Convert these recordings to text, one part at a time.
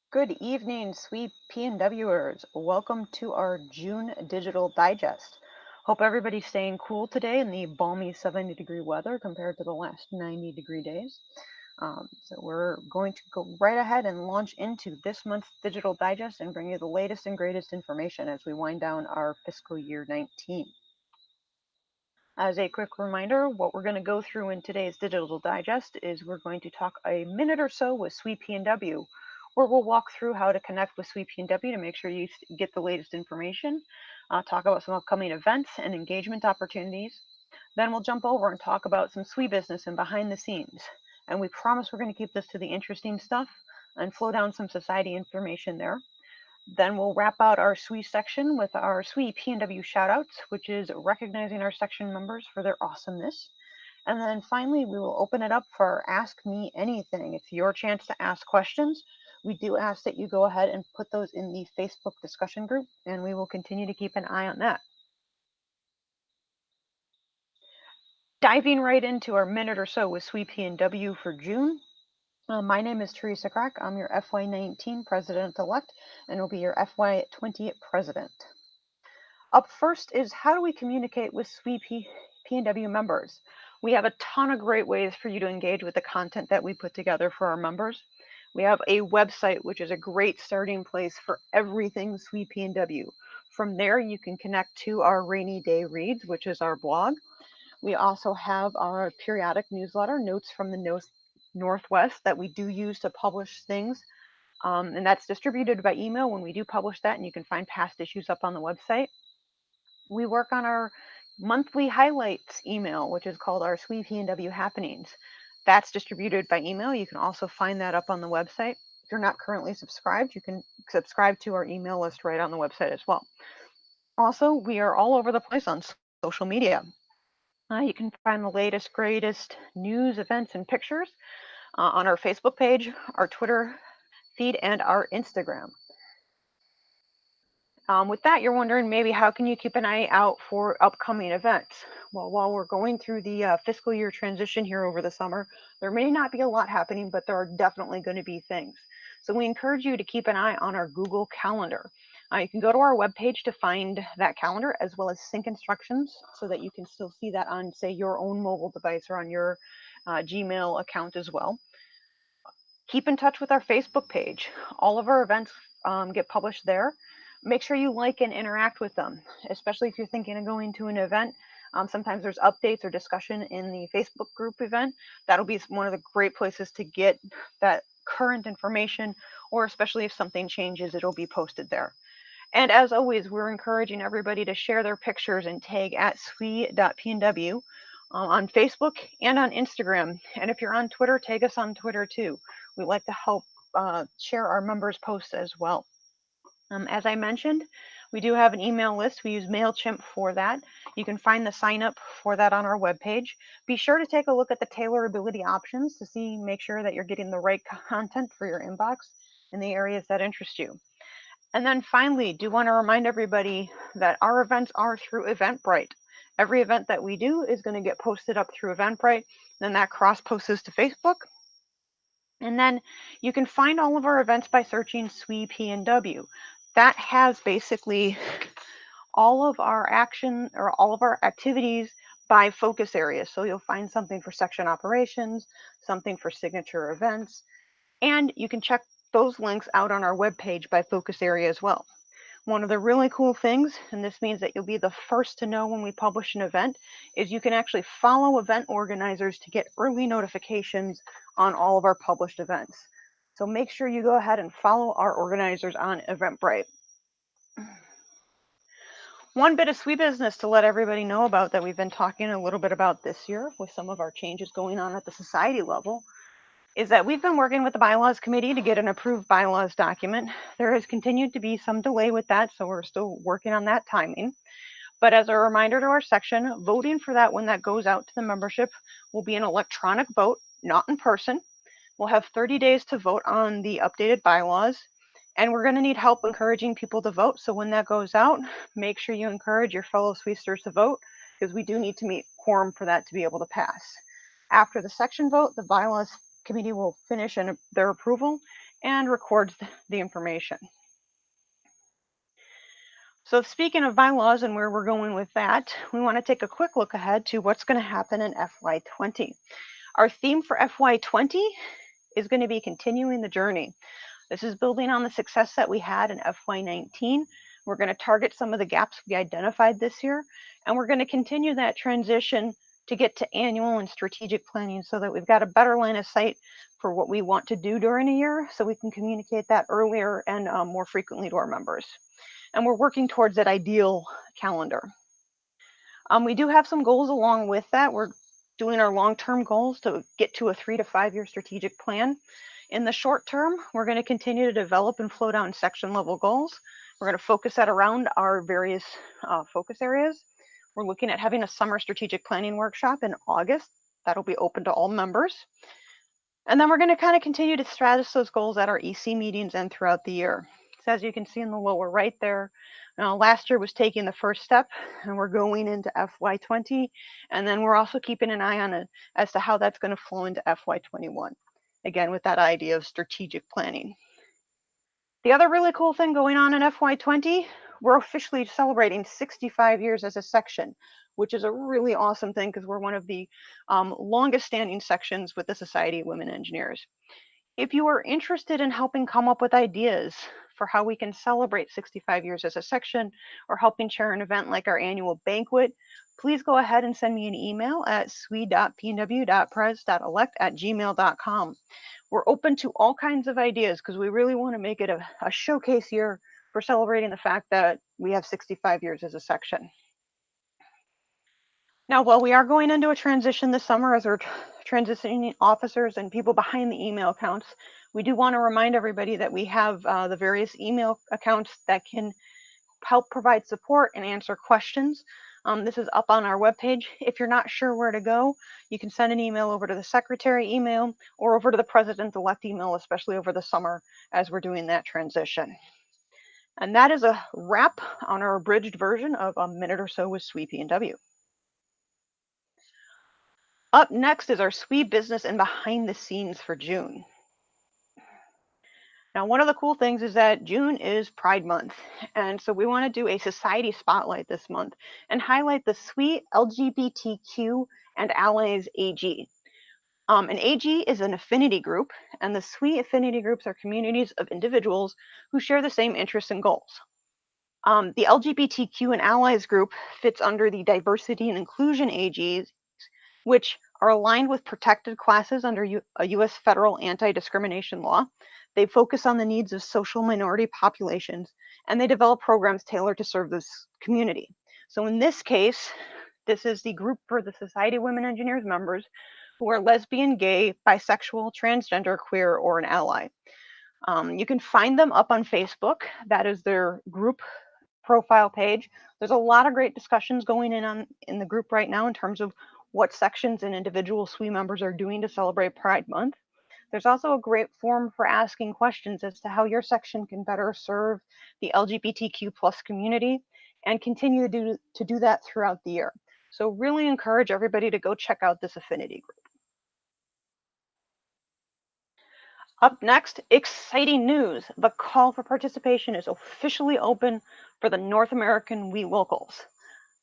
Good evening, SWE PNWers. Welcome to our June Digital Digest. Hope everybody's staying cool today in the balmy 70-degree weather compared to the last 90-degree days. So we're going to go right ahead and launch into this month's Digital Digest and bring you the latest and greatest information as we wind down our fiscal year 19. As a quick reminder, what we're going to go through in today's Digital Digest is we're going to talk a minute or so with SWE PNW, where we'll walk through how to connect with SWE PNW to make sure you get the latest information, talk about some upcoming events and engagement opportunities. Then we'll jump over and talk about some SWE business and behind the scenes. And we promise we're going to keep this to the interesting stuff and slow down some society information there. Then we'll wrap out our SWE section with our SWE PNW shoutouts, which is recognizing our section members for their awesomeness. And then finally, we will open it up for Ask Me Anything. It's your chance to ask questions. We do ask that you go ahead and put those in the Facebook discussion group, and we will continue to keep an eye on that. Diving right into our minute or so with SWE PNW for June. My name is Teresa Crack. I'm your FY19 President-elect and will be your FY20 President. Up first is how do we communicate with SWE PNW members? We have a ton of great ways for you to engage with the content that we put together for our members. We have a website, which is a great starting place for everything SWE PNW. From there, you can connect to our Rainy Day Reads, which is our blog. We also have our periodic newsletter, Notes from the Northwest, that we do use to publish things. And that's distributed by email when we do publish that, and you can find past issues up on the website. We work on our monthly highlights email, which is called our SWE PNW Happenings. That's distributed by email. You can also find that up on the website. If you're not currently subscribed, you can subscribe to our email list right on the website as well. Also, we are all over the place on social media. You can find the latest, greatest news, events, and pictures on our Facebook page, our Twitter feed, and our Instagram. With that, you're wondering maybe how can you keep an eye out for upcoming events? Well, while we're going through the fiscal year transition here over the summer, there may not be a lot happening, but there are definitely going to be things. So we encourage you to keep an eye on our Google Calendar. You can go to our webpage to find that calendar as well as sync instructions so that you can still see that on, say, your own mobile device or on your Gmail account as well. Keep in touch with our Facebook page. All of our events get published there. Make sure you like and interact with them, especially if you're thinking of going to an event. Sometimes there's updates or discussion in the Facebook group event. That'll be one of the great places to get that current information, or especially if something changes, it'll be posted there. And as always, we're encouraging everybody to share their pictures and tag at SWE.PNW on Facebook and on Instagram. And if you're on Twitter, tag us on Twitter too. We like to help share our members' posts as well. As I mentioned, we do have an email list. We use MailChimp for that. You can find the sign up for that on our webpage. Be sure to take a look at the tailorability options to make sure that you're getting the right content for your inbox in the areas that interest you. And then finally, do want to remind everybody that our events are through Eventbrite. Every event that we do is going to get posted up through Eventbrite, then that cross-posts to Facebook. And then you can find all of our events by searching SWE PNW. That has basically all of our action or all of our activities by focus areas. So you'll find something for section operations, something for signature events, and you can check those links out on our webpage by focus area as well. One of the really cool things, and this means that you'll be the first to know when we publish an event, is you can actually follow event organizers to get early notifications on all of our published events. So make sure you go ahead and follow our organizers on Eventbrite. One bit of SWE business to let everybody know about that we've been talking a little bit about this year with some of our changes going on at the society level is that we've been working with the Bylaws Committee to get an approved bylaws document. There has continued to be some delay with that, so we're still working on that timing. But as a reminder to our section, voting for that when that goes out to the membership will be an electronic vote, not in person. We'll have 30 days to vote on the updated bylaws, and we're going to need help encouraging people to vote. So when that goes out, make sure you encourage your fellow SWEsters to vote, because we do need to meet quorum for that to be able to pass. After the section vote, the Bylaws Committee will finish their approval, and records the information. So speaking of bylaws and where we're going with that, we want to take a quick look ahead to what's going to happen in FY20. Our theme for FY20 is going to be continuing the journey. This is building on the success that we had in FY19. We're going to target some of the gaps we identified this year, and we're going to continue that transition to get to annual and strategic planning so that we've got a better line of sight for what we want to do during a year so we can communicate that earlier and more frequently to our members. And we're working towards that ideal calendar. We do have some goals along with that. We're doing our long-term goals to get to a 3 to 5 year strategic plan. In the short term, we're going to continue to develop and flow down section level goals. We're going to focus that around our various focus areas. We're looking at having a summer strategic planning workshop in August. That'll be open to all members. And then we're going to kind of continue to strategize those goals at our EC meetings and throughout the year. So as you can see in the lower right there, last year was taking the first step, and we're going into FY20, and then we're also keeping an eye on it as to how that's going to flow into FY21. Again, with that idea of strategic planning. The other really cool thing going on in FY20, we're officially celebrating 65 years as a section, which is a really awesome thing because we're one of the longest standing sections with the Society of Women Engineers. If you are interested in helping come up with ideas for how we can celebrate 65 years as a section or helping chair an event like our annual banquet, please go ahead and send me an email at swe.pnw.pres.elect@gmail.com. We're open to all kinds of ideas because we really want to make it a showcase year for celebrating the fact that we have 65 years as a section. Now, while we are going into a transition this summer as we're transitioning officers and people behind the email accounts, we do want to remind everybody that we have the various email accounts that can help provide support and answer questions. This is up on our webpage. If you're not sure where to go, you can send an email over to the secretary email or over to the president-elect email, especially over the summer as we're doing that transition. And that is a wrap on our abridged version of A Minute or So with SWE PNW. Up next is our SWE business and behind the scenes for June. Now, one of the cool things is that June is Pride Month, and so we want to do a society spotlight this month and highlight the SWE LGBTQ and Allies AG. An AG is an affinity group, and the SWE affinity groups are communities of individuals who share the same interests and goals. The LGBTQ and Allies group fits under the Diversity and Inclusion AGs, which are aligned with protected classes under a U.S. federal anti-discrimination law. They focus on the needs of social minority populations, and they develop programs tailored to serve this community. So in this case, this is the group for the Society of Women Engineers members who are lesbian, gay, bisexual, transgender, queer, or an ally. You can find them up on Facebook. That is their group profile page. There's a lot of great discussions going in the group right now in terms of what sections and individual SWE members are doing to celebrate Pride Month. There's also a great forum for asking questions as to how your section can better serve the LGBTQ plus community and continue to do that throughout the year. So really encourage everybody to go check out this affinity group. Up next, exciting news. The call for participation is officially open for the North American WE Locals.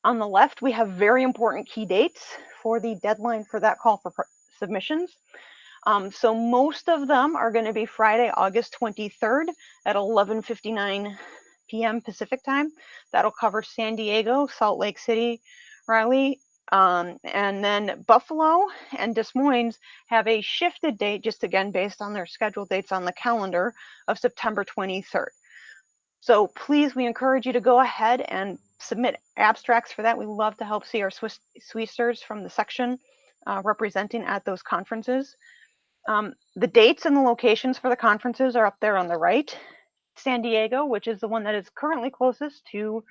On the left, we have very important key dates for the deadline for that call for submissions. So most of them are going to be Friday, August 23rd at 11:59 p.m. Pacific time. That'll cover San Diego, Salt Lake City, Raleigh, and then Buffalo and Des Moines have a shifted date, just again based on their scheduled dates on the calendar, of September 23rd. So please, we encourage you to go ahead and submit abstracts for that. We love to help see our SWEsters from the section representing at those conferences. The dates and the locations for the conferences are up there on the right. San Diego, which is the one that is currently closest to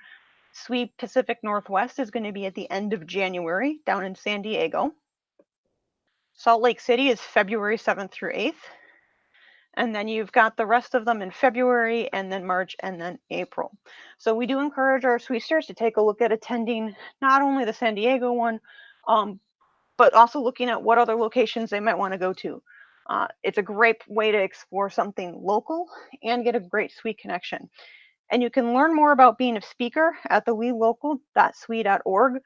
SWE Pacific Northwest, is going to be at the end of January down in San Diego. Salt Lake City is February 7th through 8th. And then you've got the rest of them in February and then March and then April. So we do encourage our SWEsters to take a look at attending not only the San Diego one, but also looking at what other locations they might want to go to. It's a great way to explore something local and get a great SWE connection. And you can learn more about being a speaker at the welocal.swe.org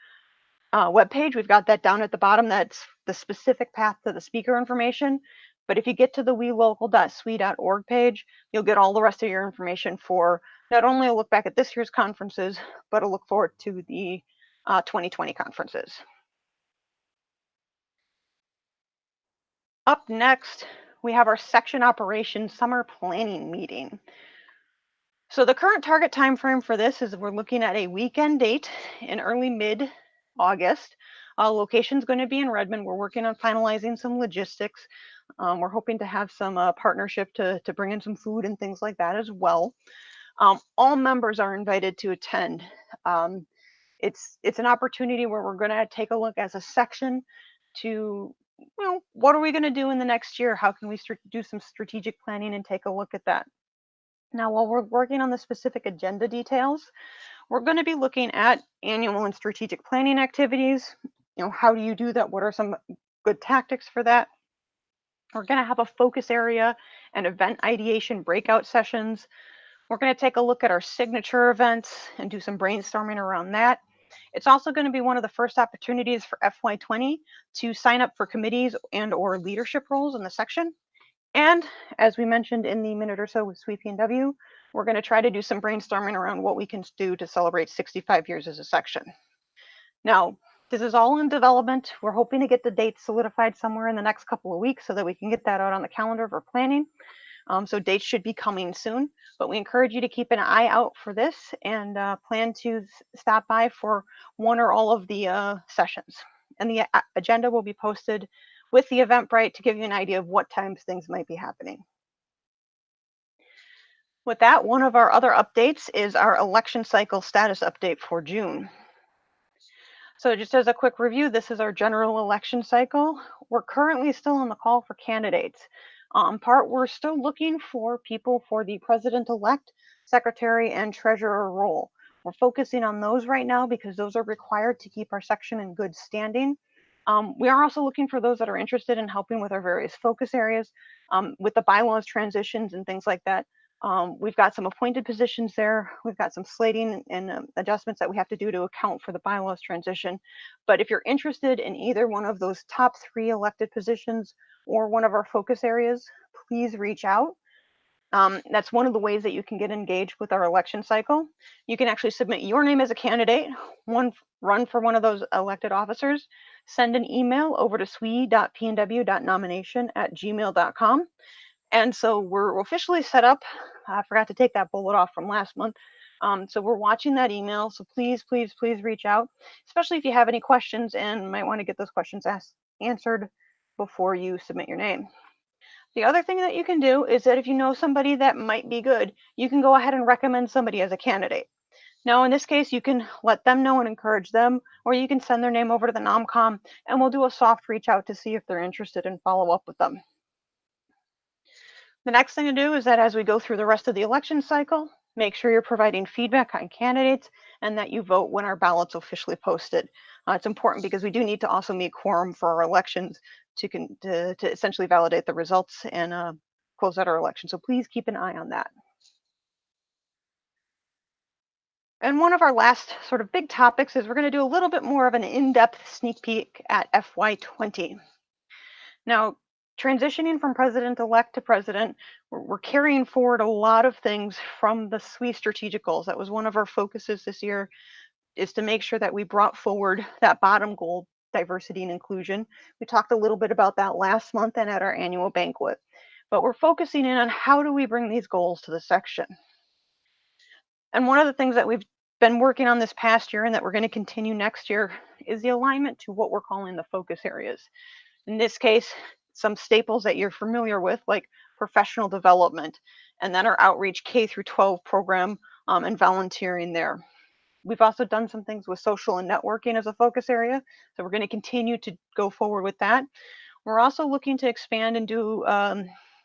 webpage. We've got that down at the bottom. That's the specific path to the speaker information. But if you get to the welocal.swe.org page, you'll get all the rest of your information for not only a look back at this year's conferences, but a look forward to the 2020 conferences. Up next, we have our section operations summer planning meeting. So the current target time frame for this is we're looking at a weekend date in early mid-August. Location's going to be in Redmond. We're working on finalizing some logistics. We're hoping to have some partnership to bring in some food and things like that as well. All members are invited to attend. It's an opportunity where we're going to take a look as a section to, what are we going to do in the next year? How can we do some strategic planning and take a look at that? Now, while we're working on the specific agenda details, we're going to be looking at annual and strategic planning activities. How do you do that? What are some good tactics for that? We're going to have a focus area and event ideation breakout sessions. We're going to take a look at our signature events and do some brainstorming around that. It's also going to be one of the first opportunities for FY20 to sign up for committees and/or leadership roles in the section. And as we mentioned in the minute or so with SWE PNW, we're going to try to do some brainstorming around what we can do to celebrate 65 years as a section. Now, this is all in development. We're hoping to get the date solidified somewhere in the next couple of weeks so that we can get that out on the calendar for planning. So dates should be coming soon, but we encourage you to keep an eye out for this and plan to stop by for one or all of the sessions. And the agenda will be posted with the Eventbrite to give you an idea of what times things might be happening. With that, one of our other updates is our election cycle status update for June. So just as a quick review, this is our general election cycle. We're currently still on the call for candidates. We're still looking for people for the president-elect, secretary, and treasurer role. We're focusing on those right now because those are required to keep our section in good standing. We are also looking for those that are interested in helping with our various focus areas, with the bylaws transitions and things like that. We've got some appointed positions there. We've got some slating and adjustments that we have to do to account for the bylaws transition. But if you're interested in either one of those top 3 elected positions or one of our focus areas, please reach out. That's one of the ways that you can get engaged with our election cycle. You can actually submit your name as a candidate, run for one of those elected officers, send an email over to swe.pnw.nomination@gmail.com. And so we're officially set up. I forgot to take that bullet off from last month. So we're watching that email. So please, please, please reach out, especially if you have any questions and might want to get those questions answered before you submit your name. The other thing that you can do is that if you know somebody that might be good, you can go ahead and recommend somebody as a candidate. Now, in this case, you can let them know and encourage them, or you can send their name over to the NomCom and we'll do a soft reach out to see if they're interested and follow up with them. The next thing to do is that as we go through the rest of the election cycle, make sure you're providing feedback on candidates and that you vote when our ballot's officially posted. It's important because we do need to also meet quorum for our elections to essentially validate the results and close out our election. So please keep an eye on that. And one of our last sort of big topics is we're going to do a little bit more of an in-depth sneak peek at FY20. Now, transitioning from president-elect to president, we're carrying forward a lot of things from the SWE Strategic Goals. That was one of our focuses this year, is to make sure that we brought forward that bottom goal, diversity and inclusion. We talked a little bit about that last month and at our annual banquet. But we're focusing in on how do we bring these goals to the section. And one of the things that we've been working on this past year and that we're going to continue next year is the alignment to what we're calling the focus areas. In this case, some staples that you're familiar with, like professional development, and then our outreach K through 12 program and volunteering there. We've also done some things with social and networking as a focus area, so we're going to continue to go forward with that. We're also looking to expand and do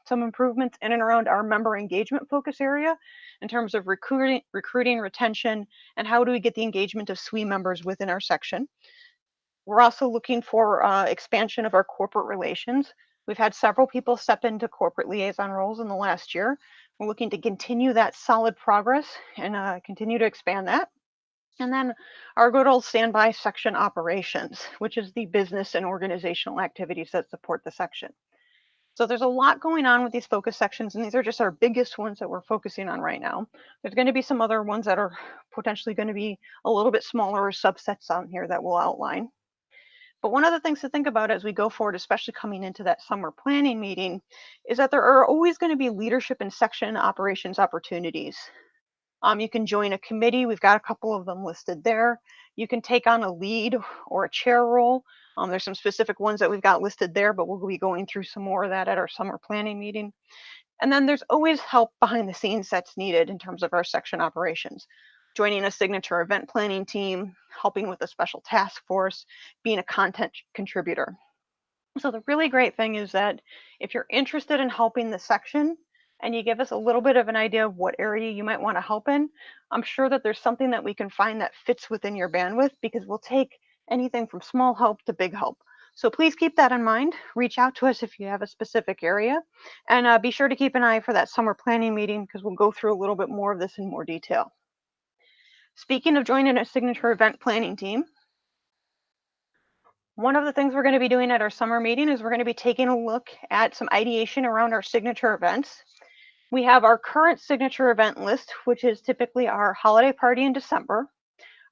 some improvements in and around our member engagement focus area in terms of recruiting, retention, and how do we get the engagement of SWE members within our section. We're also looking for expansion of our corporate relations. We've had several people step into corporate liaison roles in the last year. We're looking to continue that solid progress and continue to expand that. And then our good old standby section operations, which is the business and organizational activities that support the section. So there's a lot going on with these focus sections, and these are just our biggest ones that we're focusing on right now. There's going to be some other ones that are potentially going to be a little bit smaller or subsets on here that we'll outline. But one of the things to think about as we go forward, especially coming into that summer planning meeting, is that there are always going to be leadership and section operations opportunities. You can join a committee. We've got a couple of them listed there. You can take on a lead or a chair role. There's some specific ones that we've got listed there, but we'll be going through some more of that at our summer planning meeting. And then there's always help behind the scenes that's needed in terms of our section operations. Joining a signature event planning team, helping with a special task force, being a content contributor. So the really great thing is that if you're interested in helping the section and you give us a little bit of an idea of what area you might want to help in, I'm sure that there's something that we can find that fits within your bandwidth, because we'll take anything from small help to big help. So please keep that in mind. Reach out to us if you have a specific area, and be sure to keep an eye for that summer planning meeting, because we'll go through a little bit more of this in more detail. Speaking of joining a signature event planning team, one of the things we're going to be doing at our summer meeting is we're going to be taking a look at some ideation around our signature events. We have our current signature event list, which is typically our holiday party in December,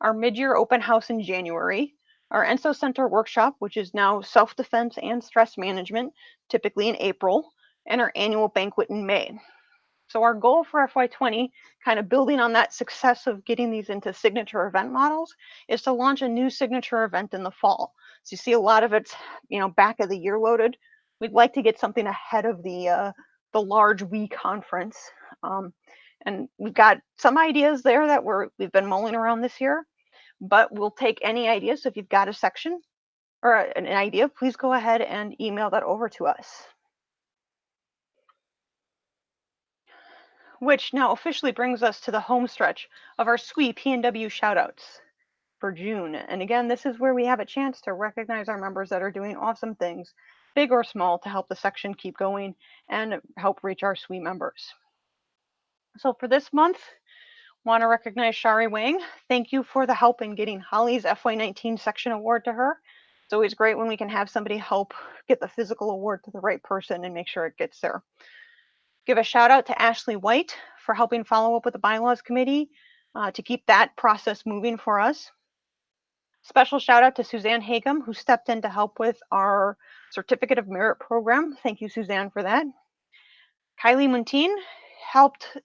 our mid-year open house in January, our ENSO Center workshop, which is now self-defense and stress management, typically in April, and our annual banquet in May. So our goal for FY20, kind of building on that success of getting these into signature event models, is to launch a new signature event in the fall. So you see a lot of it's, back of the year loaded. We'd like to get something ahead of the large WE conference. And we've got some ideas there that we've been mulling around this year, but we'll take any ideas. So if you've got a section or an idea, please go ahead and email that over to us. Which now officially brings us to the home stretch of our SWE PNW shoutouts for June. And again, this is where we have a chance to recognize our members that are doing awesome things, big or small, to help the section keep going and help reach our SWE members. So for this month, want to recognize Shari Wang. Thank you for the help in getting Holly's FY19 section award to her. It's always great when we can have somebody help get the physical award to the right person and make sure it gets there. Give a shout out to Ashley White for helping follow up with the Bylaws Committee to keep that process moving for us. Special shout out to Suzanne Hagum, who stepped in to help with our Certificate of Merit program. Thank you, Suzanne, for that. Kylie Munteen helped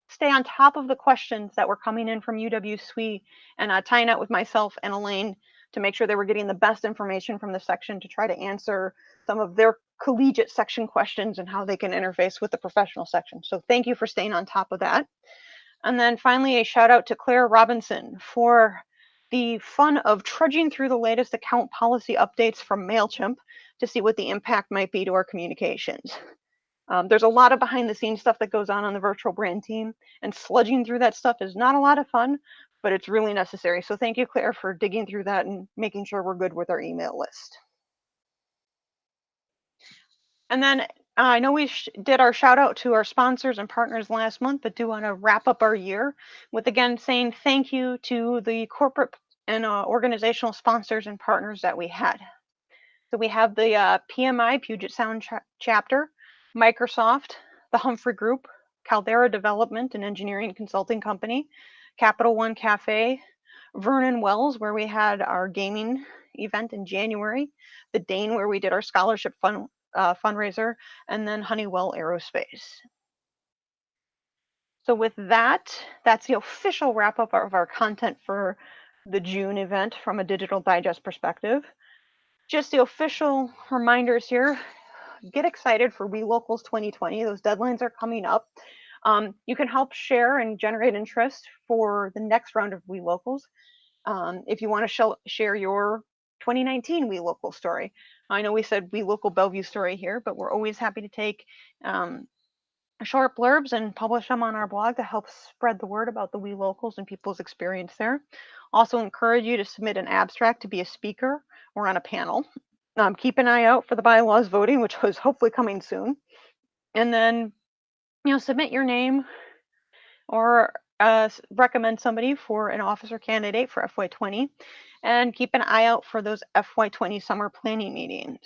stay on top of the questions that were coming in from UW-SWE and tying out with myself and Elaine to make sure they were getting the best information from the section to try to answer some of their collegiate section questions and how they can interface with the professional section. So thank you for staying on top of that. And then finally, a shout out to Claire Robinson for the fun of trudging through the latest account policy updates from MailChimp to see what the impact might be to our communications. There's a lot of behind the scenes stuff that goes on the virtual brand team, and sludging through that stuff is not a lot of fun, but it's really necessary. So thank you, Claire, for digging through that and making sure we're good with our email list. And then I know we did our shout out to our sponsors and partners last month, but do want to wrap up our year with again saying thank you to the corporate and organizational sponsors and partners that we had. So we have the PMI, Puget Sound chapter, Microsoft, the Humphrey Group, Caldera Development and Engineering Consulting Company, Capital One Cafe, Vernon Wells, where we had our gaming event in January, the Dane, where we did our scholarship fundraiser, and then Honeywell Aerospace. So with that, that's the official wrap up of our content for the June event from a Digital Digest perspective. Just the official reminders here. Get excited for WE Locals 2020. Those deadlines are coming up. You can help share and generate interest for the next round of WE Locals. If you want to share your 2019 WE Local story. I know we said WE Local Bellevue story here, but we're always happy to take short blurbs and publish them on our blog to help spread the word about the WE Locals and people's experience there. Also encourage you to submit an abstract to be a speaker or on a panel. Keep an eye out for the bylaws voting, which was hopefully coming soon. And then, submit your name or recommend somebody for an officer candidate for FY20, and keep an eye out for those FY20 summer planning meetings.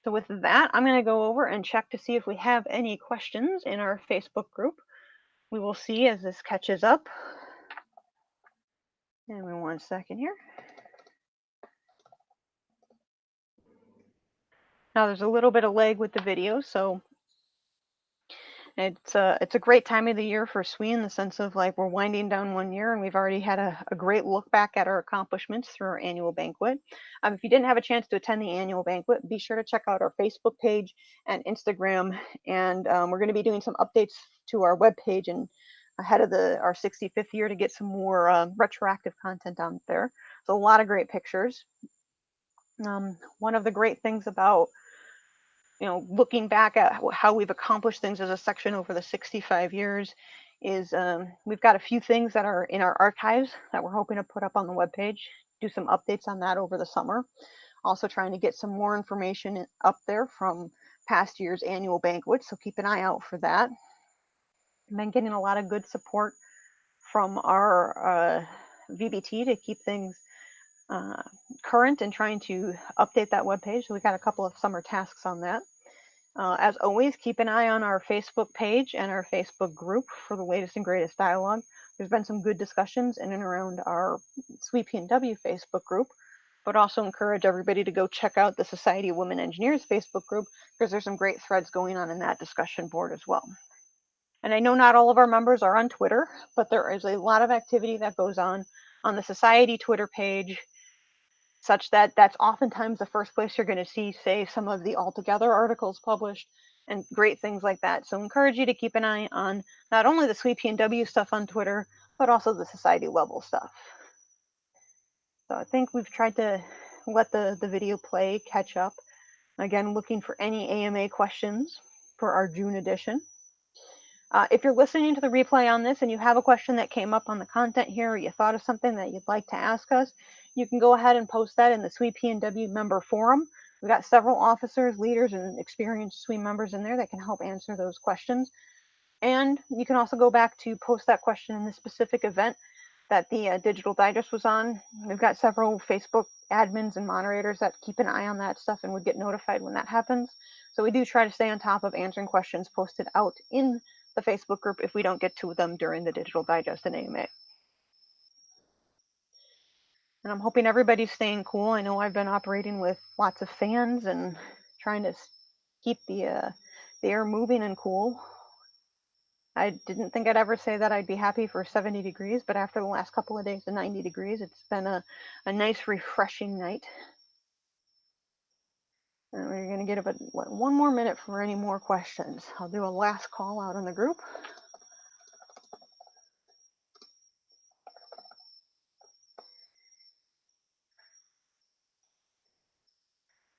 So with that, I'm going to go over and check to see if we have any questions in our Facebook group. We will see as this catches up. Give me 1 second here. Now there's a little bit of lag with the video, so it's a great time of the year for SWE in the sense of like we're winding down 1 year and we've already had a great look back at our accomplishments through our annual banquet. If you didn't have a chance to attend the annual banquet, be sure to check out our Facebook page and Instagram. And we're going to be doing some updates to our webpage and ahead of our 65th year to get some more retroactive content out there. So a lot of great pictures. One of the great things about looking back at how we've accomplished things as a section over the 65 years is we've got a few things that are in our archives that we're hoping to put up on the webpage, do some updates on that over the summer. Also trying to get some more information up there from past year's annual banquet, so keep an eye out for that. I've been getting a lot of good support from our VBT to keep things current and trying to update that webpage. So we got a couple of summer tasks on that. As always, keep an eye on our Facebook page and our Facebook group for the latest and greatest dialogue. There's been some good discussions in and around our SWE PNW Facebook group, but also encourage everybody to go check out the Society of Women Engineers Facebook group because there's some great threads going on in that discussion board as well. And I know not all of our members are on Twitter, but there is a lot of activity that goes on the Society Twitter page, such that that's oftentimes the first place you're going to see, say, some of the Altogether articles published and great things like that. So encourage you to keep an eye on not only the SWE PNW stuff on Twitter, but also the society level stuff. So I think we've tried to let the video play catch up. Again, looking for any AMA questions for our June edition. If you're listening to the replay on this and you have a question that came up on the content here, or you thought of something that you'd like to ask us, you can go ahead and post that in the SWE PNW member forum. We've got several officers, leaders, and experienced SWE members in there that can help answer those questions. And you can also go back to post that question in the specific event that the Digital Digest was on. We've got several Facebook admins and moderators that keep an eye on that stuff and would get notified when that happens. So we do try to stay on top of answering questions posted out in the Facebook group if we don't get to them during the Digital Digest and AMA. And I'm hoping everybody's staying cool. I know I've been operating with lots of fans and trying to keep the air moving and cool. I didn't think I'd ever say that I'd be happy for 70 degrees, but after the last couple of days of 90 degrees, it's been a nice, refreshing night. And we're going to give it 1 more minute for any more questions. I'll do a last call out in the group.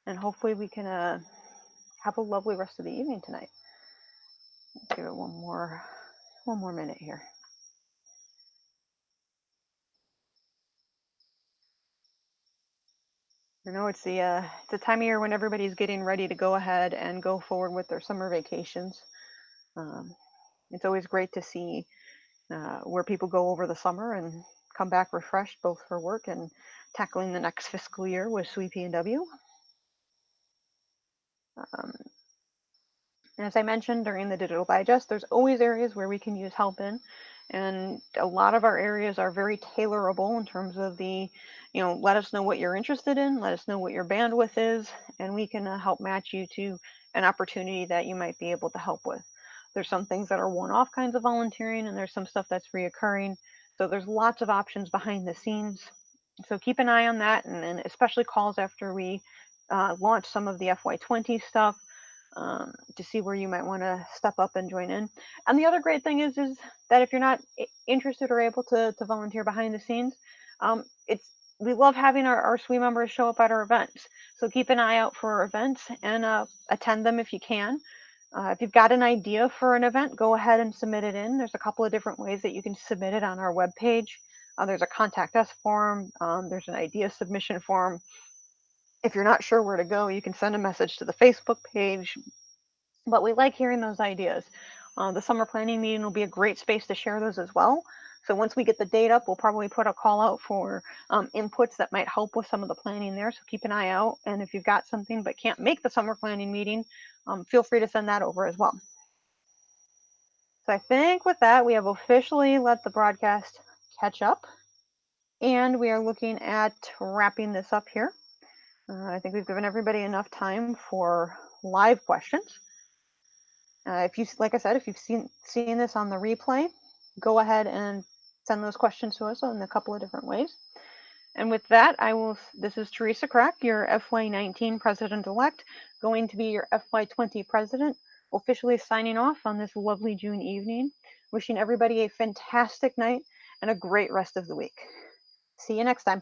And hopefully we can have a lovely rest of the evening tonight. Let's give it one more minute here. I know it's the time of year when everybody's getting ready to go ahead and go forward with their summer vacations. It's always great to see where people go over the summer and come back refreshed, both for work and tackling the next fiscal year with SWE PNW. And as I mentioned during the Digital Digest, there's always areas where we can use help in. And a lot of our areas are very tailorable in terms of let us know what you're interested in, let us know what your bandwidth is, and we can help match you to an opportunity that you might be able to help with. There's some things that are one-off kinds of volunteering, and there's some stuff that's reoccurring. So there's lots of options behind the scenes. So keep an eye on that, and especially calls after we launch some of the FY20 stuff. To see where you might want to step up and join in. And the other great thing is that if you're not interested or able to volunteer behind the scenes, we love having our SWE members show up at our events. So keep an eye out for our events and attend them if you can. If you've got an idea for an event, go ahead and submit it in. There's a couple of different ways that you can submit it on our webpage. There's a contact us form. There's an idea submission form. If you're not sure where to go, you can send a message to the Facebook page. But we like hearing those ideas. The summer planning meeting will be a great space to share those as well. So once we get the date up, we'll probably put a call out for inputs that might help with some of the planning there. So keep an eye out. And if you've got something but can't make the summer planning meeting, feel free to send that over as well. So I think with that, we have officially let the broadcast catch up. And we are looking at wrapping this up here. I think we've given everybody enough time for live questions. If you, like I said, if you've seen this on the replay, go ahead and send those questions to us in a couple of different ways. And with that, this is Teresa Crack, your FY19 President-elect, going to be your FY20 President, officially signing off on this lovely June evening. Wishing everybody a fantastic night and a great rest of the week. See you next time.